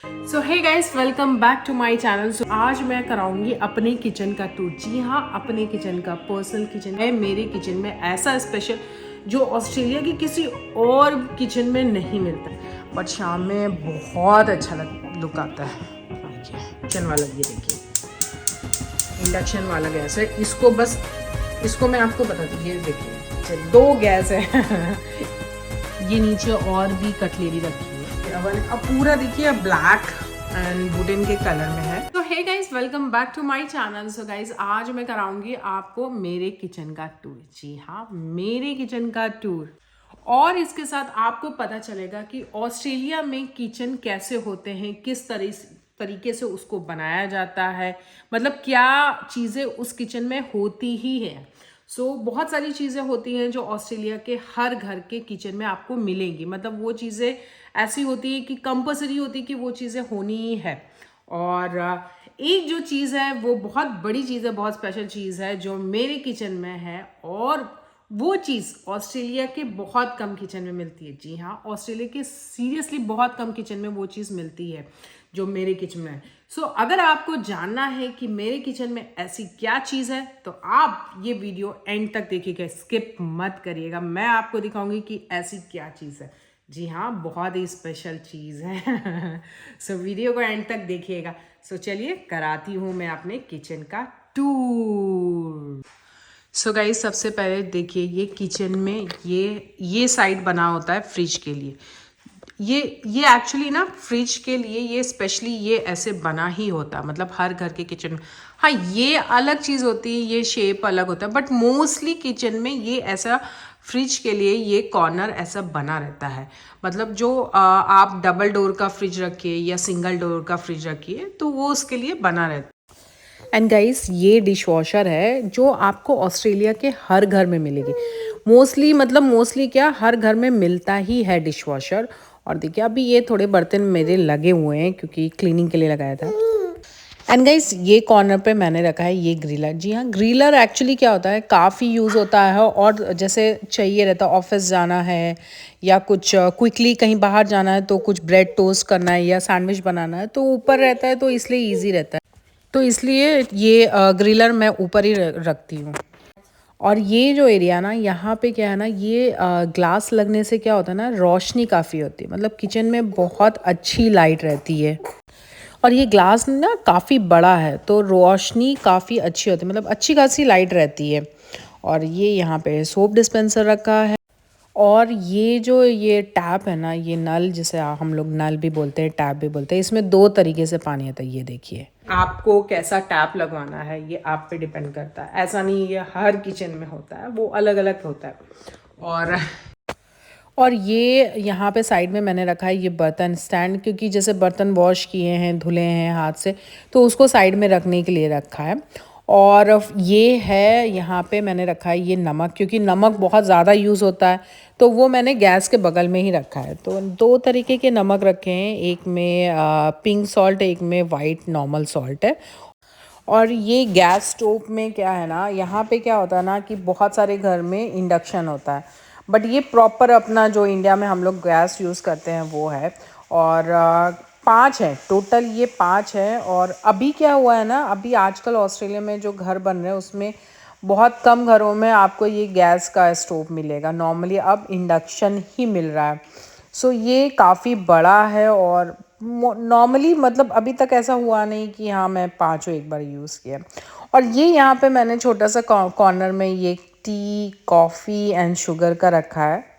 So hey guys, welcome back to my channel. So आज मैं कराऊंगी अपने किचन का टूर। जी हाँ, अपने किचन का पर्सनल किचन है। मेरे किचन में ऐसा स्पेशल जो ऑस्ट्रेलिया की किसी और किचन में नहीं मिलता, बट शाम में बहुत अच्छा लुक आता है। देखिए किचन वाला, ये देखिए इंडक्शन वाला गैस है। इसको मैं आपको बताती हूँ। ये देखिए 2 गैस है ये नीचे और भी कटलेरी रखी है। अब पूरा देखिए ब्लैक एंड वुडन के कलर में है। तो hey guys, welcome back to my channel. So guys, आज मैं कराऊंगी आपको मेरे किचन का टूर। जी हाँ, मेरे किचन का टूर। और इसके साथ आपको पता चलेगा कि ऑस्ट्रेलिया में किचन कैसे होते हैं, किस तरीके से उसको बनाया जाता है, मतलब क्या चीज़ें उस किचन में होती ही है। बहुत सारी चीज़ें होती हैं जो ऑस्ट्रेलिया के हर घर के किचन में आपको मिलेंगी। मतलब वो चीज़ें ऐसी होती है कि कंपलसरी होती है कि वो चीज़ें होनी ही है। और एक जो चीज़ है वो बहुत बड़ी चीज़ है, बहुत स्पेशल चीज़ है जो मेरे किचन में है। और वो चीज़ ऑस्ट्रेलिया के बहुत कम किचन में मिलती है। जी हाँ, ऑस्ट्रेलिया के सीरियसली बहुत कम किचन में वो चीज़ मिलती है जो मेरे किचन में है। अगर आपको जानना है कि मेरे किचन में ऐसी क्या चीज़ है तो आप ये वीडियो एंड तक देखिएगा, स्किप मत करिएगा। मैं आपको दिखाऊंगी कि ऐसी क्या चीज़ है। जी हाँ, बहुत ही स्पेशल चीज़ है वीडियो को एंड तक देखिएगा। चलिए कराती हूँ मैं अपने किचन का टूर। गाइस, सबसे पहले देखिए ये किचन में ये साइड बना होता है फ्रिज के लिए। ये एक्चुअली ना फ्रिज के लिए ये स्पेशली ये ऐसे बना ही होता है, मतलब हर घर के किचन में। हाँ, ये अलग चीज़ होती है, ये शेप अलग होता है, बट मोस्टली किचन में ये ऐसा फ्रिज के लिए ये कॉर्नर ऐसा बना रहता है। मतलब जो आप डबल डोर का फ्रिज रखिए या सिंगल डोर का फ्रिज रखिए तो वो उसके लिए बना रहता है। एंड गाइस, ये डिश वॉशर है जो आपको ऑस्ट्रेलिया के हर घर में मिलेगी। मोस्टली क्या, हर घर में मिलता ही है डिश वॉशर। और देखिए अभी ये थोड़े बर्तन मेरे लगे हुए हैं क्योंकि क्लीनिंग के लिए लगाया था। एंड गाइस, ये कॉर्नर पे मैंने रखा है ये ग्रिलर। जी हाँ, ग्रिलर एक्चुअली क्या होता है, काफ़ी यूज़ होता है। और जैसे चाहिए रहता है, ऑफिस जाना है या कुछ क्विकली कहीं बाहर जाना है, तो कुछ ब्रेड टोस्ट करना है या सैंडविच बनाना है, तो ऊपर रहता है तो इसलिए ईजी रहता है। तो इसलिए ये ग्रिलर मैं ऊपर ही रखती हूँ। और ये जो एरिया ना, यहाँ पे क्या है ना, ये ग्लास लगने से क्या होता है ना, रोशनी काफ़ी होती है। मतलब किचन में बहुत अच्छी लाइट रहती है। और ये ग्लास ना काफ़ी बड़ा है तो रोशनी काफ़ी अच्छी होती है, मतलब अच्छी खासी लाइट रहती है। और ये यहाँ पे सोप डिस्पेंसर रखा है। और ये टैप है ना, ये नल जिसे हम लोग नल भी बोलते हैं, टैप भी बोलते हैं, इसमें 2 तरीके से पानी आता है। ये देखिए, आपको कैसा टैप लगवाना है ये आप पे डिपेंड करता है। ऐसा नहीं ये हर किचन में होता है, वो अलग अलग होता है। और ये यहाँ पे साइड में मैंने रखा है ये बर्तन स्टैंड, क्योंकि जैसे बर्तन वॉश किए हैं, धुले हैं हाथ से, तो उसको साइड में रखने के लिए रखा है। और ये है यहाँ पे मैंने रखा है ये नमक, क्योंकि नमक बहुत ज़्यादा यूज़ होता है, तो वो मैंने गैस के बगल में ही रखा है। तो 2 तरीके के नमक रखे हैं, एक में पिंक सॉल्ट, एक में वाइट नॉर्मल सॉल्ट है। और ये गैस स्टोव में क्या है ना, यहाँ पे क्या होता है ना कि बहुत सारे घर में इंडक्शन होता है, बट ये प्रॉपर अपना जो इंडिया में हम लोग गैस यूज़ करते हैं वो है। और 5 है टोटल, ये 5 है। और अभी क्या हुआ है ना, अभी आजकल ऑस्ट्रेलिया में जो घर बन रहे हैं उसमें बहुत कम घरों में आपको ये गैस का स्टोव मिलेगा। नॉर्मली अब इंडक्शन ही मिल रहा है। ये काफ़ी बड़ा है। और नॉर्मली मतलब अभी तक ऐसा हुआ नहीं कि हाँ मैं 5 एक बार यूज़ किया। और ये यहाँ पे मैंने छोटा सा कॉर्नर में ये टी, कॉफ़ी एंड शुगर का रखा है।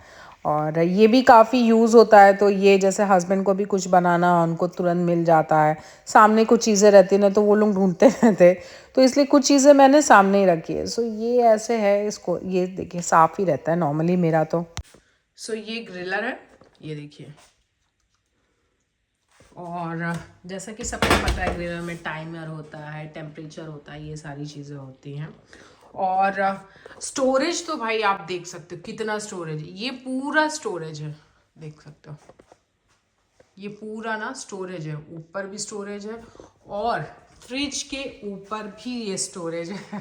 और ये भी काफ़ी यूज़ होता है, तो ये जैसे हस्बैंड को भी कुछ बनाना उनको तुरंत मिल जाता है। सामने कुछ चीज़ें रहती ना तो वो लोग ढूंढते रहते, तो इसलिए कुछ चीज़ें मैंने सामने ही रखी है। ये ऐसे है, इसको ये देखिए साफ़ ही रहता है नॉर्मली मेरा तो। ये ग्रिलर है, ये देखिए। और जैसा कि सबको पता है ग्रिलर में टाइमर होता है, टेम्परेचर होता है, ये सारी चीज़ें होती हैं। और स्टोरेज तो भाई आप देख सकते हो कितना स्टोरेज है, ये पूरा स्टोरेज है, देख सकते हो ये पूरा ना स्टोरेज है। ऊपर भी स्टोरेज है और फ्रिज के ऊपर भी ये स्टोरेज है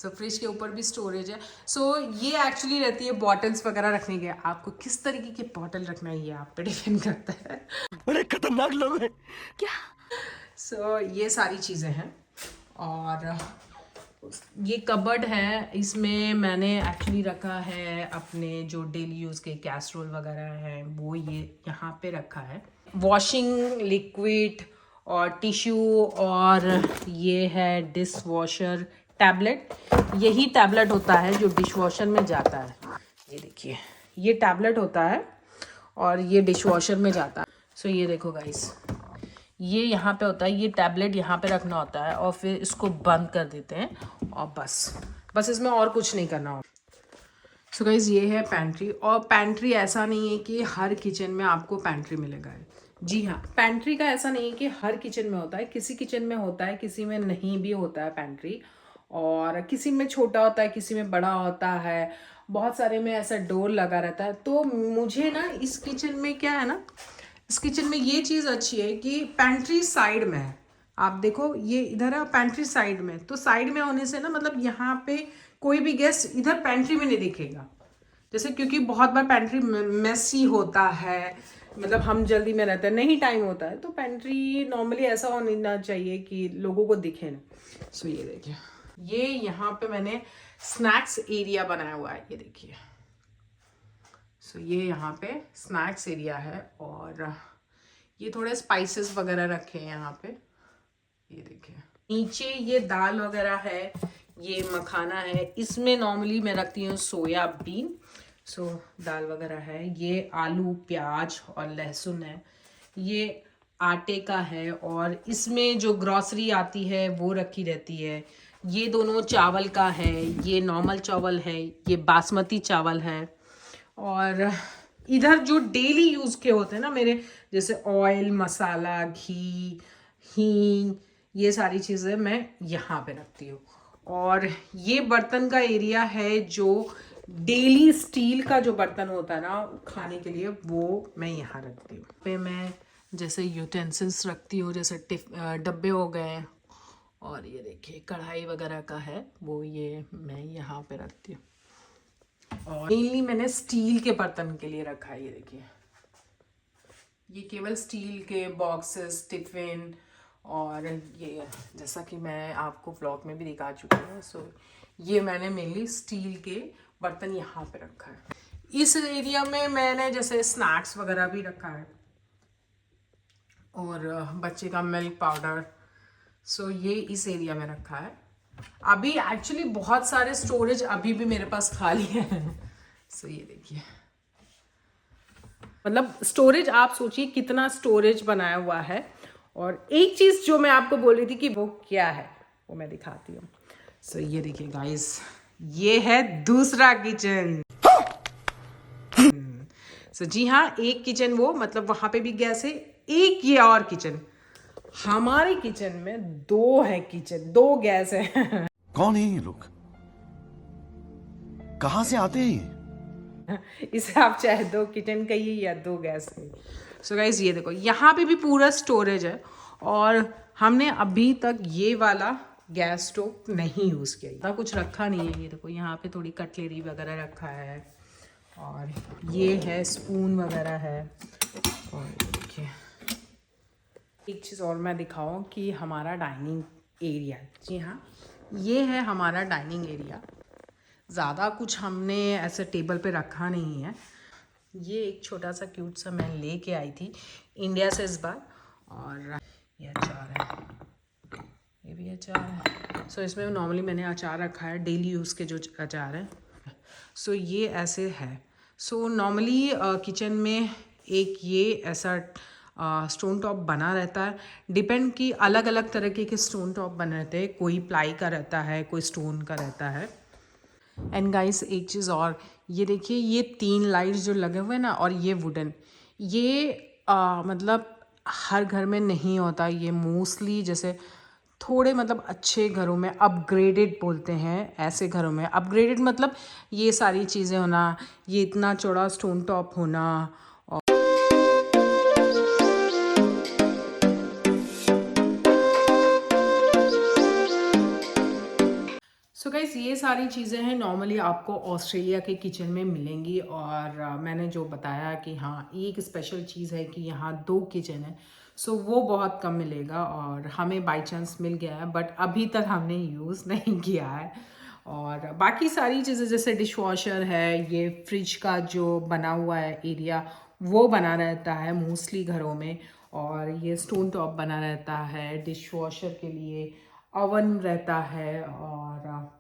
सो फ्रिज के ऊपर भी स्टोरेज है। सो ये एक्चुअली रहती है बॉटल्स वगैरह रखने के। आपको किस तरीके की बॉटल रखना है ये आप पे डिपेंड करता है। बड़े खतरनाक लोग हैं क्या। सो ये सारी चीज़ें हैं। और ये कबर्ड है, इसमें मैंने एक्चुअली रखा है अपने जो डेली यूज़ के कैसरोल वगैरह हैं वो ये यहाँ पे रखा है। वॉशिंग लिक्विड और टिश्यू, और ये है डिश वॉशर टैबलेट। यही टैबलेट होता है जो डिश वॉशर में जाता है। ये देखिए, ये टैबलेट होता है और ये डिश वॉशर में जाता है। सो ये देखो गाइस, ये यहाँ पे होता है, ये टैबलेट यहाँ पे रखना होता है और फिर इसको बंद कर देते हैं और बस इसमें और कुछ नहीं करना होता। सो गाइस, ये है पैंट्री। और पैंट्री ऐसा नहीं है कि हर किचन में आपको पैंट्री मिलेगा। जी हाँ, पैंट्री का ऐसा नहीं है कि हर किचन में होता है, किसी किचन में होता है, किसी में नहीं भी होता है पैंट्री। और किसी में छोटा होता है, किसी में बड़ा होता है, बहुत सारे में ऐसा डोर लगा रहता है। तो मुझे ना इस किचन में क्या है ना, इस किचन में ये चीज़ अच्छी है कि पैंट्री साइड में है। आप देखो ये इधर है पैंट्री साइड में, तो साइड में होने से ना मतलब यहाँ पे कोई भी गेस्ट इधर पैंट्री में नहीं दिखेगा। जैसे क्योंकि बहुत बार पैंट्री मेसी होता है, मतलब हम जल्दी में रहते हैं, नहीं टाइम होता है, तो पैंट्री नॉर्मली ऐसा होना चाहिए कि लोगों को दिखे ना। सो ये देखिए, ये यहाँ पे मैंने स्नैक्स एरिया बनाया हुआ है, ये देखिए। सो ये यहाँ पे स्नैक्स एरिया है और ये थोड़े स्पाइसेस वगैरह रखे हैं यहाँ पे, ये देखिए। नीचे ये दाल वगैरह है, ये मखाना है, इसमें नॉर्मली मैं रखती हूँ सोयाबीन। सो दाल वगैरह है, ये आलू प्याज और लहसुन है, ये आटे का है, और इसमें जो ग्रॉसरी आती है वो रखी रहती है। ये दोनों चावल का है, ये नॉर्मल चावल है, ये बासमती चावल है। और इधर जो डेली यूज़ के होते हैं ना मेरे, जैसे ऑयल, मसाला, घी, हींग, ये सारी चीज़ें मैं यहाँ पे रखती हूँ। और ये बर्तन का एरिया है जो डेली स्टील का जो बर्तन होता है ना खाने के लिए, वो मैं यहाँ रखती हूँ। पे मैं जैसे यूटेंसिल्स रखती हूँ, जैसे डब्बे हो गए, और ये देखिए कढ़ाई वगैरह का है वो, ये मैं यहाँ पे रखती हूँ। और मेनली मैंने स्टील के बर्तन के लिए रखा है, ये देखिए। ये केवल स्टील के बॉक्सेस, टिफिन, और ये जैसा कि मैं आपको व्लॉग में भी दिखा चुकी हूँ। सो ये मैंने मेनली स्टील के बर्तन यहाँ पे रखा है। इस एरिया में मैंने जैसे स्नैक्स वगैरह भी रखा है, और बच्चे का मिल्क पाउडर। सो ये इस एरिया में रखा है। अभी एक्चुअली बहुत सारे स्टोरेज अभी भी मेरे पास खाली है। सो ये देखिए, मतलब स्टोरेज आप सोचिए कितना स्टोरेज बनाया हुआ है। और एक चीज़ जो मैं आपको बोल रही थी कि वो क्या है, वो मैं दिखाती हूँ। सो ये देखिए गाइस, ये है दूसरा किचन। सो जी हाँ, एक किचन वो मतलब वहाँ पे भी गैस है, एक ये और किचन। हमारे किचन में दो है किचन, दो गैस है। कौन है ये लोग, कहाँ से आते हैं? इसे आप चाहे दो किचन कहिए या दो गैस कहिए। सो गाइस, ये देखो यहाँ पे भी पूरा स्टोरेज है, और हमने अभी तक ये वाला गैस स्टोव नहीं यूज़ किया, इतना कुछ रखा नहीं है। ये देखो यहाँ पे थोड़ी कटलेरी वगैरह रखा है, और ये है स्पून वगैरह है। और देखिए एक चीज़ और मैं दिखाऊँ कि हमारा डाइनिंग एरिया, जी हाँ ये है हमारा डाइनिंग एरिया। ज़्यादा कुछ हमने ऐसे टेबल पे रखा नहीं है। ये एक छोटा सा क्यूट सा मैं लेके आई थी इंडिया से इस बार, और ये अचार है, ये भी अचार है। सो इसमें नॉर्मली मैंने अचार रखा है, डेली यूज़ के जो अचार है। सो ये ऐसे है। सो नॉर्मली किचन में एक ये ऐसा स्टोन टॉप बना रहता है। डिपेंड कि अलग अलग तरीके के स्टोन टॉप बने रहते हैं, कोई प्लाई का रहता है, कोई स्टोन का रहता है। एंड गाइस एक चीज़ और, ये देखिए ये 3 लाइट्स जो लगे हुए हैं ना, और ये वुडन, ये मतलब हर घर में नहीं होता। ये मोस्टली जैसे थोड़े मतलब अच्छे घरों में, अपग्रेडेड बोलते हैं ऐसे घरों में। अपग्रेडेड मतलब ये सारी चीज़ें होना, ये इतना चौड़ा स्टोन टॉप होना। सो गाइस ये सारी चीज़ें हैं नॉर्मली आपको ऑस्ट्रेलिया के किचन में मिलेंगी। और मैंने जो बताया कि हाँ एक स्पेशल चीज़ है कि यहाँ 2 किचन है, सो वो बहुत कम मिलेगा और हमें बाय चांस मिल गया है, बट अभी तक हमने यूज़ नहीं किया है। और बाकी सारी चीज़ें जैसे डिश वॉशर है, ये फ्रिज का जो बना हुआ है एरिया वो बना रहता है मोस्टली घरों में। और ये स्टोन टॉप बना रहता है डिश वॉशर के लिए, अवन रहता है। और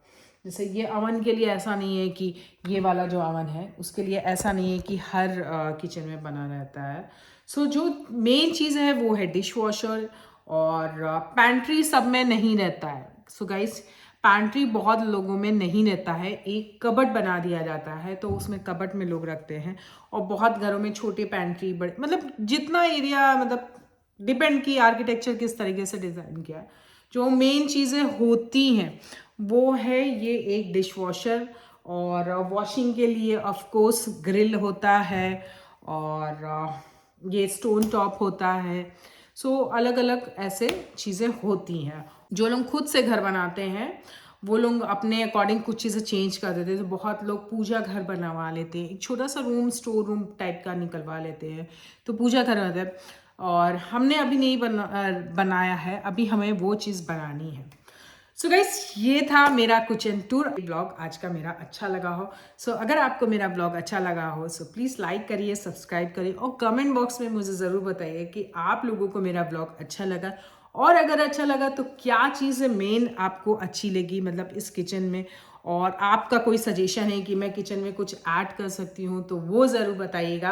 जैसे ये अवन के लिए ऐसा नहीं है कि ये वाला जो अवन है उसके लिए ऐसा नहीं है कि हर किचन में बना रहता है। सो जो मेन चीज़ है वो है डिश वॉशर। और पैंट्री सब में नहीं रहता है। सो गाइस पैंट्री बहुत लोगों में नहीं रहता है, एक कबर्ड बना दिया जाता है तो उसमें कबर्ड में लोग रखते हैं। और बहुत घरों में छोटे पैंट्री बड़े, मतलब जितना एरिया, मतलब डिपेंड की आर्किटेक्चर किस तरीके से डिज़ाइन किया है। जो मेन चीज़ें होती हैं वो है ये एक डिश वॉशर, और वॉशिंग के लिए ऑफ कोर्स ग्रिल होता है, और ये स्टोन टॉप होता है। सो अलग अलग ऐसे चीज़ें होती हैं। जो लोग खुद से घर बनाते हैं वो लोग अपने अकॉर्डिंग कुछ चीज़ें चेंज कर देते हैं। तो बहुत लोग पूजा घर बनवा लेते हैं, एक छोटा सा रूम स्टोर रूम टाइप का निकलवा लेते हैं तो पूजा घर होता है। और हमने अभी नहीं बनाया है, अभी हमें वो चीज़ बनानी है। सो गाइस ये था मेरा किचन टूर ब्लॉग आज का, मेरा अच्छा लगा हो। सो अगर आपको मेरा ब्लॉग अच्छा लगा हो सो प्लीज़ लाइक करिए, सब्सक्राइब करिए और कमेंट बॉक्स में मुझे ज़रूर बताइए कि आप लोगों को मेरा ब्लॉग अच्छा लगा। और अगर अच्छा लगा तो क्या चीज़ मेन आपको अच्छी लगी, मतलब इस किचन में, और आपका कोई सजेशन है कि मैं किचन में कुछ ऐड कर सकती हूँ तो वो ज़रूर बताइएगा।